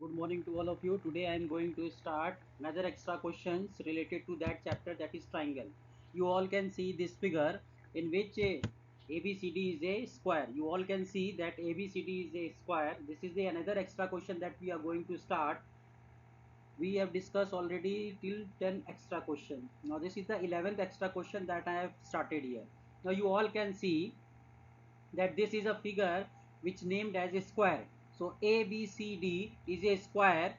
Good morning to all of you. Today I am going to start another extra questions related to that chapter, that is triangle. You all can see this figure in which ABCD is a square. You all can see that ABCD is a square. This is the another extra question that we are going to start. We have discussed already till 10 extra question. Now this is the 11th extra question that I have started here. Now you all can see that this is a figure which named as a square. So ABCD is a square.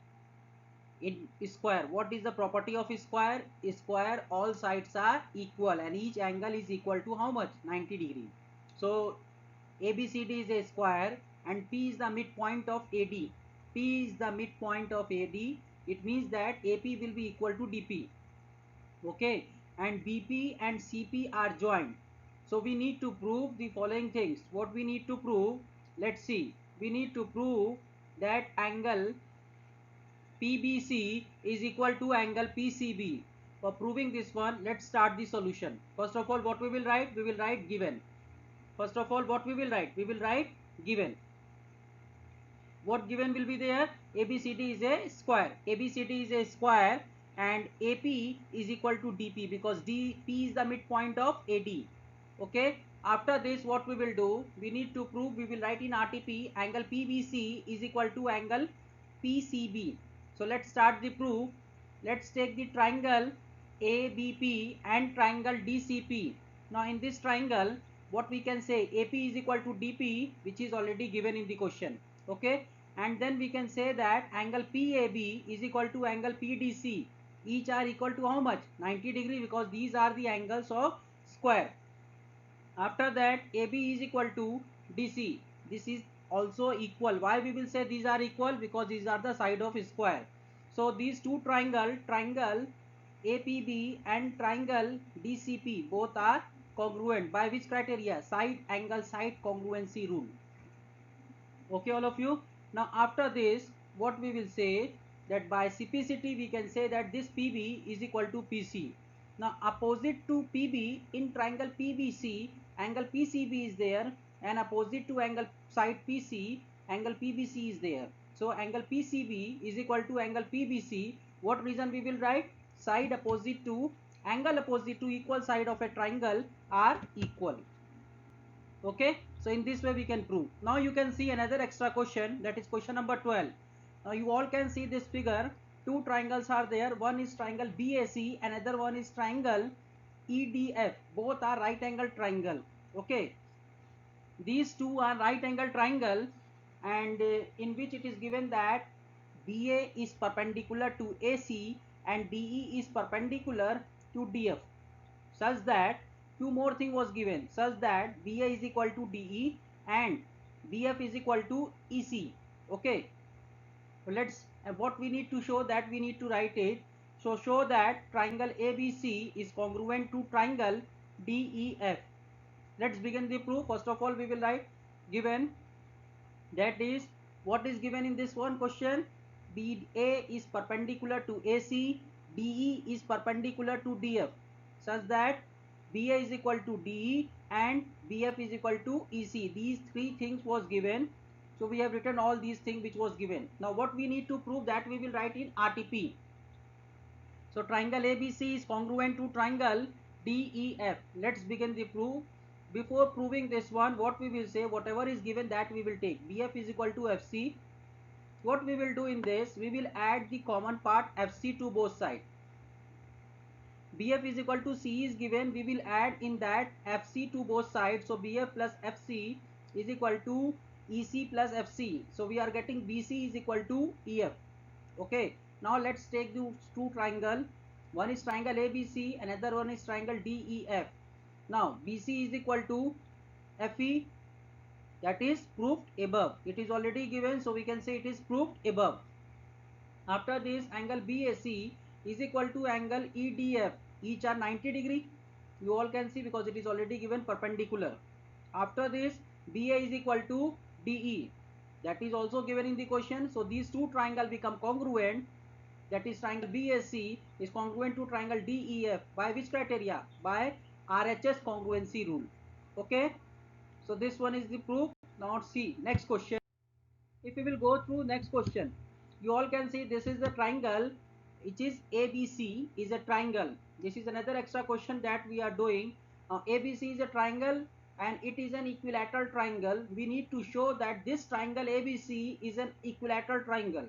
In square, what is the property of square? Square, all sides are equal and each angle is equal to how much? 90 degree. So ABCD is a square and P is the midpoint of AD. P is the midpoint of AD. It means that AP will be equal to DP. Okay, and BP and CP are joined. So we need to prove the following things. What we need to prove? Let's see. We need to prove that angle PBC is equal to angle PCB. For proving this one, let's start the solution. First of all, what we will write? We will write given. First of all, what we will write? We will write given. What given will be there? ABCD is a square. ABCD is a square and AP is equal to DP because DP is the midpoint of AD. Okay. After this, what we will do? We need to prove. We will write in RTP angle PBC is equal to angle PCB. So let's start the proof. Let's take the triangle ABP and triangle DCP. Now in this triangle, what we can say? AP is equal to DP, which is already given in the question. Okay, and then we can say that angle PAB is equal to angle PDC. Each are equal to how much? 90 degree, because these are the angles of square. After that, AB is equal to DC. This is also equal. Why we will say these are equal? Because these are the side of square. So these two triangle APB and triangle DCP, both are congruent. By which criteria? Side angle side congruency rule. Okay, all of you. Now after this, what we will say, that by CPCT we can say that this PB is equal to PC. Now opposite to PB in triangle PBC, angle PCB is there, and opposite to angle side PC, angle PBC is there. So angle PCB is equal to angle PBC. What reason we will write? Side opposite to angle opposite to equal side of a triangle are equal. Okay, so in this way we can prove. Now you can see another extra question, that is question number 12. Now you all can see this figure. Two triangles are there. One is triangle BAC, another one is triangle EDF. Both are right angle triangle. Okay, these two are right angle triangle, and in which it is given that BA is perpendicular to AC and DE is perpendicular to DF, such that two more thing was given, such that BA is equal to DE and BF is equal to EC. Okay, so let's what we need to show, that we need to write it. So show that triangle ABC is congruent to triangle DEF. Let's begin the proof. First of all, we will write given, that is what is given in this one question. BA is perpendicular to AC, DE is perpendicular to DF, such that BA is equal to DE and BF is equal to EC. These three things was given. So we have written all these things which was given. Now what we need to prove, that we will write in RTP. So triangle ABC is congruent to triangle DEF. Let's begin the proof. Before proving this one, what we will say, whatever is given that we will take. BF is equal to FC. What we will do in this, we will add the common part FC to both sides. BF is equal to C is given, we will add in that FC to both sides. So BF plus FC is equal to EC plus FC. So we are getting BC is equal to EF. Okay, now let's take the two triangle. One is triangle ABC, another one is triangle DEF. Now BC is equal to FE, that is proved above. It is already given, so we can say it is proved above. After this, angle BAC is equal to angle EDF. Each are 90 degree. You all can see because it is already given perpendicular. After this, BA is equal to DE. That is also given in the question. So these two triangles become congruent. That is triangle BAC is congruent to triangle DEF. By which criteria? By RHS congruency rule. Okay. So this one is the proof. Now see next question. If we will go through next question, you all can see this is the triangle which is ABC is a triangle. This is another extra question that we are doing. ABC is a triangle and it is an equilateral triangle. We need to show that this triangle ABC is an equilateral triangle.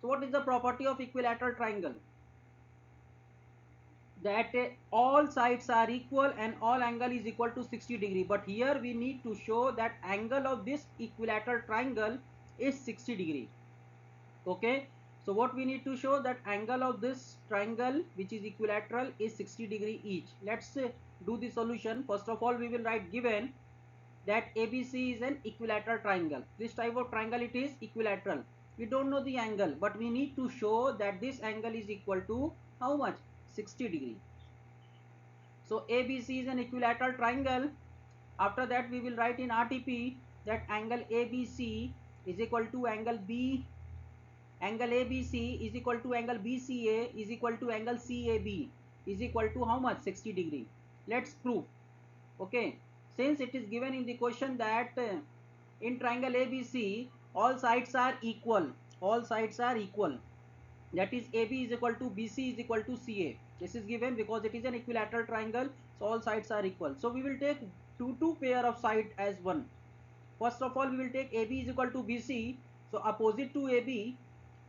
So what is the property of equilateral triangle? That all sides are equal and all angle is equal to 60 degree. But here we need to show that angle of this equilateral triangle is 60 degree. Okay, so what we need to show that angle of this triangle which is equilateral is 60 degree each. Let's do the solution. First of all, we will write given that ABC is an equilateral triangle. This type of triangle it is equilateral. We don't know the angle, but we need to show that this angle is equal to how much? 60 degree. So ABC is an equilateral triangle. After that, we will write in RTP that angle ABC is equal to angle B. Angle ABC is equal to angle BCA is equal to angle CAB is equal to how much? 60 degree. Let's prove. Okay, since it is given in the question that in triangle ABC all sides are equal, all sides are equal, that is AB is equal to BC is equal to CA. This is given because it is an equilateral triangle, so all sides are equal. So we will take two pair of side as one. First of all, we will take AB is equal to BC, so opposite to AB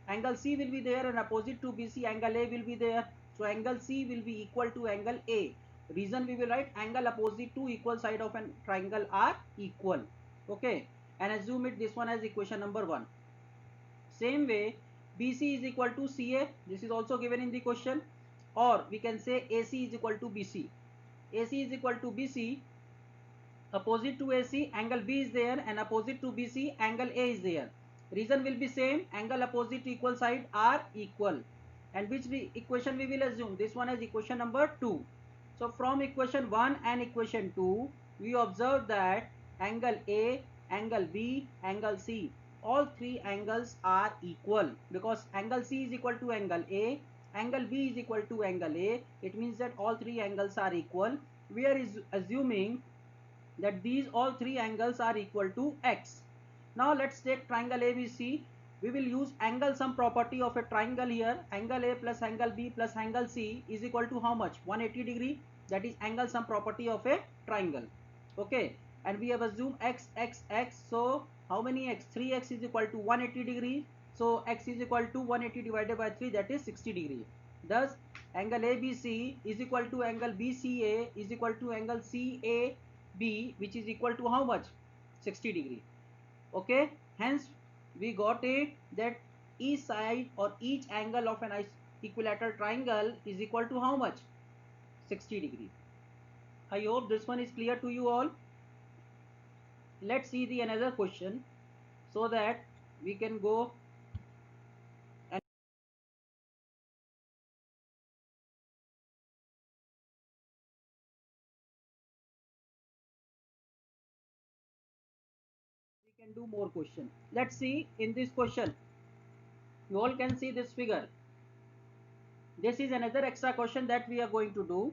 angle C will be there and opposite to BC angle A will be there. So angle C will be equal to angle A. Reason we will write angle opposite to equal side of an triangle are equal. Okay, and assume it this one as equation number 1. Same way BC is equal to CA, this is also given in the question, or we can say AC is equal to BC. AC is equal to BC, opposite to AC angle B is there and opposite to BC angle A is there. Reason will be same, angle opposite to equal side are equal. And which equation we will assume? This one is equation number 2. So from equation 1 and equation 2 we observe that angle A, angle B, angle C, all three angles are equal because angle C is equal to angle A, angle B is equal to angle A. It means that all three angles are equal. We are assuming that these all three angles are equal to x. Now let's take triangle ABC. We will use angle sum property of a triangle here. Angle A plus angle B plus angle C is equal to how much? 180 degree. That is angle sum property of a triangle. Okay, and we have assumed x, x, x. So how many x? 3x is equal to 180 degree. So x is equal to 180 divided by 3, that is 60 degree. Thus angle ABC is equal to angle BCA is equal to angle CAB, which is equal to how much? 60 degree. Okay, hence we got it that each side or each angle of an equilateral triangle is equal to how much? 60 degree. I hope this one is clear to you all. Let's see the another question so that we can go and we can do more question. Let's see in this question. You all can see this figure. This is another extra question that we are going to do.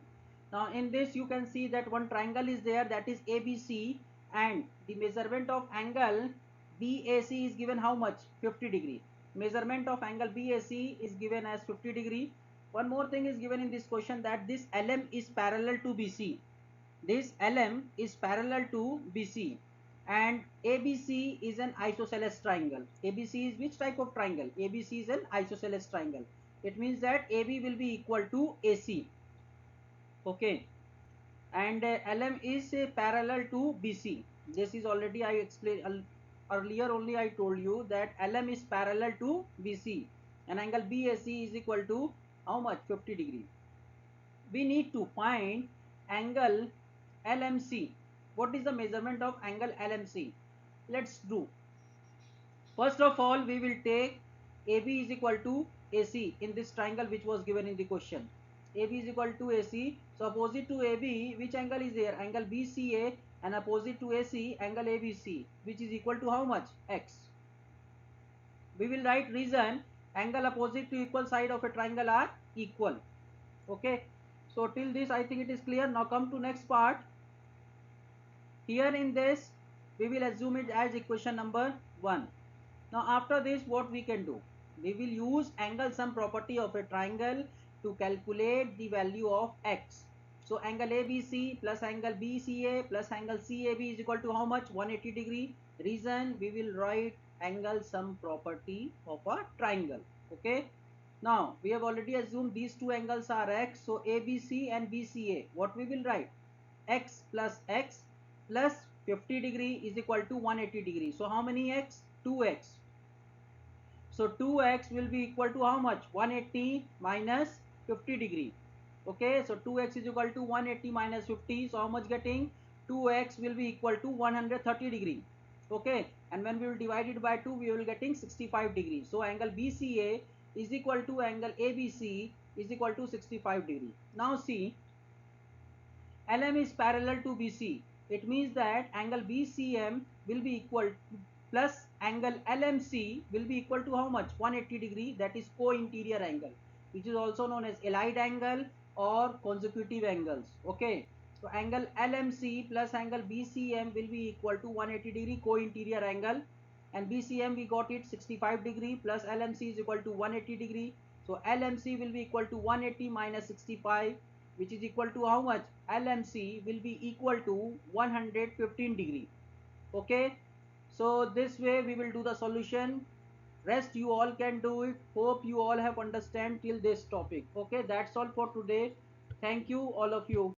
Now in this you can see that one triangle is there, that is ABC, and the measurement of angle BAC is given how much? 50 degree. Measurement of angle BAC is given as 50 degree. One more thing is given in this question, that this LM is parallel to BC. This LM is parallel to BC and ABC is an isosceles triangle. ABC is which type of triangle? ABC is an isosceles triangle. It means that AB will be equal to AC. Okay, and LM is parallel to BC. This is already I explained earlier, only I told you that LM is parallel to BC and angle BAC is equal to how much? 50 degree. We need to find angle LMC. What is the measurement of angle LMC? Let's do. First of all, we will take AB is equal to AC in this triangle which was given in the question. AB is equal to AC. So opposite to AB, which angle is there? Angle BCA, and opposite to AC, angle ABC, which is equal to how much? X. We will write reason, angle opposite to equal side of a triangle are equal. Okay. So till this I think it is clear. Now come to next part. Here in this we will assume it as equation number 1. Now after this what we can do? We will use angle sum property of a triangle to calculate the value of x. So angle ABC plus angle BCA plus angle CAB is equal to how much? 180 degree. Reason, we will write angle sum property of a triangle. Okay. Now we have already assumed these two angles are x. So ABC and BCA. What we will write? X plus 50 degree is equal to 180 degree. So how many x? 2x. So 2x will be equal to how much? 180 minus 50 degree. Okay, so 2x is equal to 180 minus 50. So how much getting? 2x will be equal to 130 degree. Okay, and when we will divide it by 2, we will getting 65 degree. So angle BCA is equal to angle ABC is equal to 65 degree. Now see, LM is parallel to BC. It means that angle BCM will be equal to plus angle LMC will be equal to how much? 180 degree. That is co-interior angle, which is also known as allied angle or consecutive angles. Okay. So angle LMC plus angle BCM will be equal to 180 degree co-interior angle, and BCM we got it 65 degree plus LMC is equal to 180 degree. So LMC will be equal to 180 minus 65, which is equal to how much? LMC will be equal to 115 degree. Okay, so this way we will do the solution. Rest you all can do it. Hope you all have understand till this topic. Okay, that's all for today. Thank you all of you.